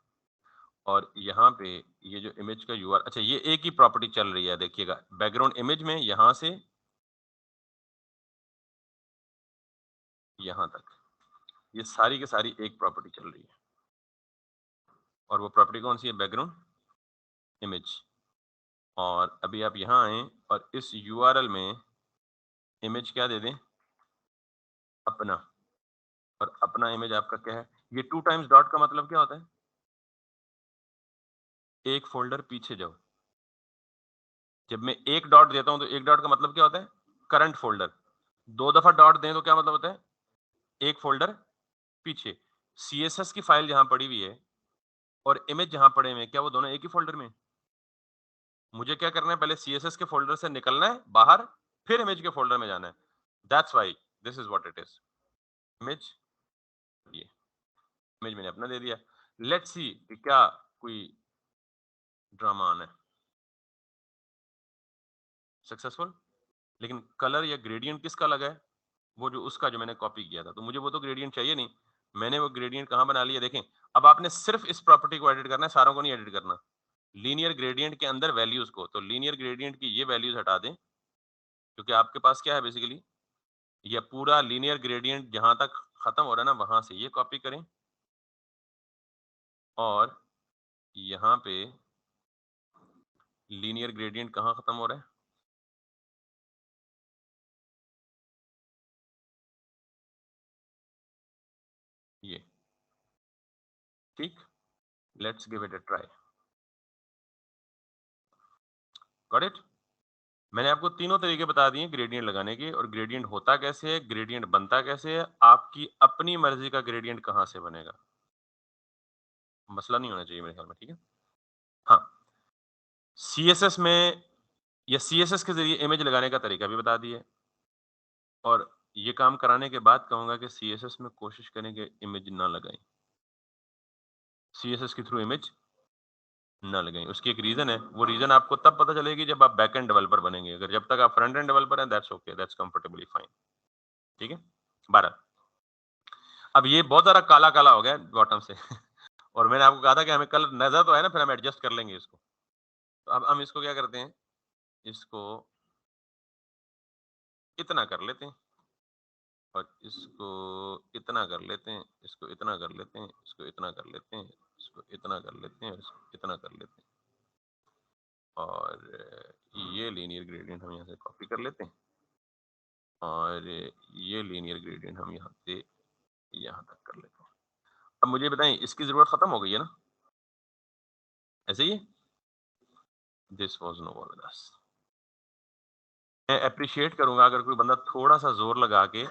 और यहाँ पे ये जो इमेज का यूआर, अच्छा ये एक ही प्रॉपर्टी चल रही है देखिएगा, बैकग्राउंड इमेज में यहाँ से यहाँ तक, ये सारी की सारी एक प्रॉपर्टी चल रही है। और वो प्रॉपर्टी कौन सी है? Background image. और अभी आप यहाँ आएँ और इस यूआरएल में इमेज क्या दे दें? अपना। और अपना इमेज आपका क्या है? ये 2 टाइम्स डॉट का मतलब क्या होता है? एक फ़ोल्डर पीछे जाओ। जब मैं 1 डॉट देता हूँ तो 1 डॉट का मतलब क्या होता है? Current folder. 2 दफ़ा डॉट दें तो क्या मतलब होता है? 1 फ़ोल्डर पीछे। सीएसएस की फ़ाइल जहाँ पड़ी हुई है और इमेज जहाँ पड़े हुए हैं, क्या वो दोनों एक ही फ़ोल्डर में हैं? मुझे क्या करना है? पहले सीएसएस के फ़ोल्डर से निकलना है बाहर, फिर इमेज के फ़ोल्डर में जाना है। That's why this is what it is. Image, ये इमेज मैंने अपना दे दिया। लेट्स सी कि क्या कोई ड्रामा आना है। सक्सेसफुल। लेकिन कलर या ग्रेडियंट किसका लगा है? वो जो उसका जो मैंने कॉपी किया था, तो मुझे वो तो ग्रेडियंट चाहिए नहीं। मैंने वो ग्रेडियंट कहाँ बना लिया देखें। अब आपने सिर्फ इस प्रॉपर्टी को एडिट करना है, सारों को नहीं एडिट करना। लीनियर ग्रेडियंट के अंदर वैल्यूज को, तो लीनियर ग्रेडियंट की ये वैल्यूज हटा दें, क्योंकि आपके पास क्या है बेसिकली, ये पूरा लीनियर ग्रेडियंट जहां तक खत्म हो रहा है ना, वहां से ये कॉपी करें, और यहाँ पे लीनियर ग्रेडियंट कहाँ खत्म हो रहा है? ये। ठीक, let's give it a try. Got it? मैंने आपको तीनों तरीके बता दिए ग्रेडियंट लगाने के, और ग्रेडियंट होता कैसे है, ग्रेडियंट बनता कैसे है, आपकी अपनी मर्जी का ग्रेडियंट कहाँ से बनेगा। मसला नहीं होना चाहिए मेरे ख्याल में, ठीक है। हाँ, सीएसएस में या सीएसएस के जरिए इमेज लगाने का तरीका भी बता दिए, और ये काम कराने के बाद कहूंगा कि सीएसएस में कोशिश करें कि इमेज ना लगाएं, सीएसएस के थ्रू इमेज ना लगाएं। उसकी एक रीजन है, वो रीजन आपको तब पता चलेगी जब आप बैक एंड डेवलपर बनेंगे। अगर जब तक आप फ्रंट एंड डेवलपर हैं, that's okay, that's comfortably fine, ठीक है। 12। अब ये बहुत ज़्यादा काला-काला हो गया बॉटम से और मैंने आपको कहा था कि हमें कलर नज़र तो है ना, फिर हम एडजस्ट कर लेंगे इसको। तो अब हम इसको क्या करते हैं, इसको इतना कर लेते हैं, और इसको इतना कर लेते हैं, इसको इतना कर लेते हैं, इसको इतना कर लेते हैं, इसको इतना कर लेते हैं, इसको इतना कर लेते हैं, और ये लीनियर ग्रेडियंट हम यहाँ से कॉपी कर लेते हैं, और ये लीनियर ग्रेडियंट हम यहाँ से यहाँ तक कर लेते हैं। अब मुझे बताएं, इसकी ज़रूरत खत्म हो गई है ना? ऐसे ही? This was no more than this. मैं एप्रिशिएट करूँगा अगर कोई बंदा थोड़ा-सा ज़ोर लगा के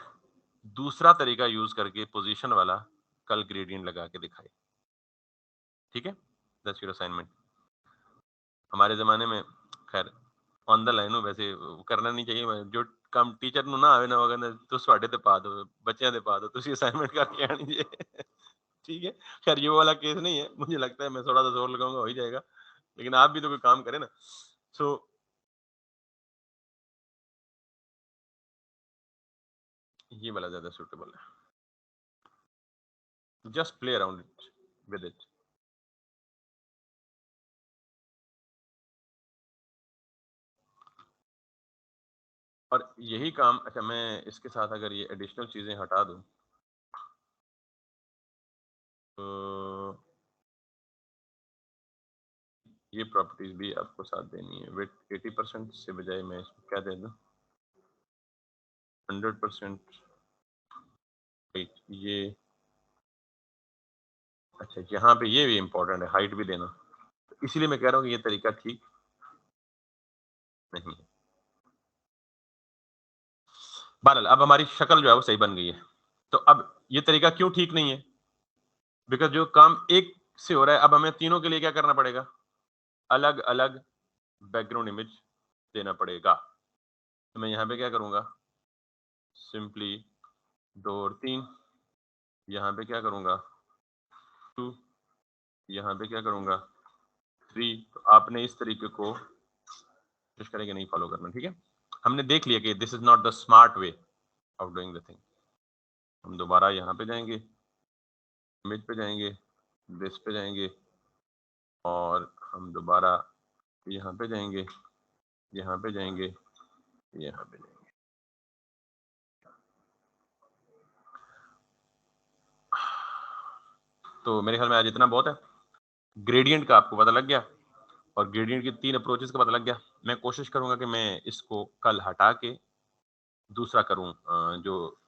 दूसरा तरीका यूज़ करके पोज़ीशन वाला कल ग्रेडियंट लगा के दिखाए। ठीक है? That's your assignment. हमारे ज़माने में खैर ऑन द लाइन हूँ वैसे, करना नहीं चाहिए। मैं जो काम टीचर ਨੂੰ ना आवे ना, वो कहंदे तुस ਤੁਹਾਡੇ ਤੇ ਪਾ ਦਿਓ, ਬੱਚਿਆਂ ਤੇ ਪਾ ਦਿਓ, ਤੁਸੀਂ असाइनमेंट करके आनी जे। ठीक है? खैर ये वाला केस नहीं है। मुझे लगता है मैं थोड़ा-सा ज़ोर लगाऊँगा हो ही जाएगा। लेकिन आप भी तो कोई काम करें ना। सो ये वाला ज़्यादा सूटेबल है। Just play around it with it. और यही काम, अच्छा मैं इसके साथ अगर ये एडिशनल चीज़ें हटा दूँ, तो ये प्रॉपर्टीज़ भी आपको साथ देनी है। विड्थ 80% से बजाय मैं इसको क्या दे दूँ, 100% हाइट। ये अच्छा, यहाँ पे ये भी इम्पोर्टेंट है, हाइट भी देना। तो इसीलिए मैं कह रहा हूँ कि ये तरीका ठीक नहीं है। बहरहाल अब हमारी शक्ल जो है वो सही बन गई है। तो अब ये तरीका क्यों ठीक नहीं है? बिकॉज़ जो काम एक से हो रहा है, अब हमें तीनों के लिए क्या करना पड़ेगा? अलग-अलग बैकग्राउंड इमेज देना पड़ेगा। तो मैं यहाँ पे क्या करूँगा? सिंपली 2 और 3, यहाँ पे क्या करूँगा? 2, यहाँ पे क्या करूँगा? 3। तो आपने इस तरीके को कोशिश करें कि नहीं फॉलो करना, ठीक है? हमने देख लिया कि this is not the smart way of doing the thing. हम दोबारा यहाँ पे जाएँगे, इमेज पे जाएँगे, दिस पे जाएँगे और हम दोबारा यहाँ पे जाएँगे, यहाँ पे जाएँगे, यहाँ पे जाएँगे। तो मेरे ख्याल में आज इतना बहुत है। ग्रेडिएंट का आपको पता लग गया और ग्रेडिएंट की 3 अप्रोचेज़ का पता लग गया। मैं कोशिश करूँगा कि मैं इसको कल हटा के दूसरा करूँ, जो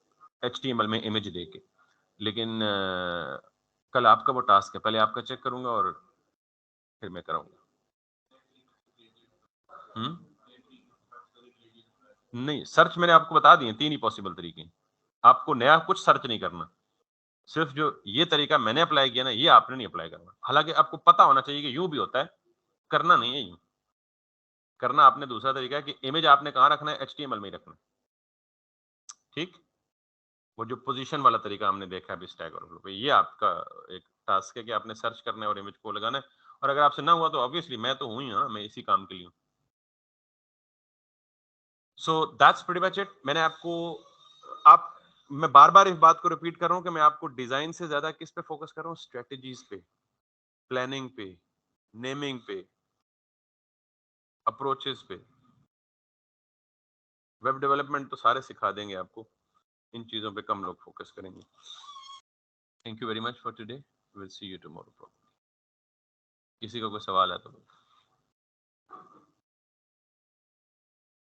एचटीएमएल में इमेज दे के। लेकिन कल आपका वो टास्क है, पहले आपका चेक करूँगा और फिर मैं कराऊँगा। हुँ? नहीं, सर्च मैंने आपको बता दिए 3 ही पॉसिबल तरीके। आपको नया कुछ सर्च नहीं करना। सिर्फ़ जो ये तरीका मैंने अप्लाई किया ना, ये आपने नहीं अप्लाई करना। हालाँकि आपको पता होना चाहिए कि यूँ भी होता है, करना नहीं है यूँ। करना आपने दूसरा तरीका है कि इमेज आपने कहाँ रखना है, एचटीएमएल में ही रखना है। ठीक? वो जो पोज़ीशन वाला तरीका हमने देखा है अभी स्टैक ओवरफ्लो पे, ये आपका एक टास्क है कि आपने सर्च करना है और इमेज को लगाना है। और अगर आपसे ना हुआ तो ऑब्वियसली मैं तो हूँ ही ना, मैं इसी काम के लिए हूँ। सो दैट्स प्रीटी मच इट। मैंने आपको आप मैं बार-बार इस बात को रिपीट कर रहा हूँ कि मैं आपको डिज़ाइन से ज़्यादा किस पे फ़ोकस कर रहा हूँ, स्ट्रैटेजीज़ पे, प्लानिंग पे, नेमिंग पे, अप्रोचेज़ पे। वेब डेवलपमेंट तो सारे सिखा देंगे आपको, इन चीज़ों पे कम लोग फ़ोकस करेंगे। Thank you very much for today. Will see you tomorrow. किसी को कोई सवाल है तो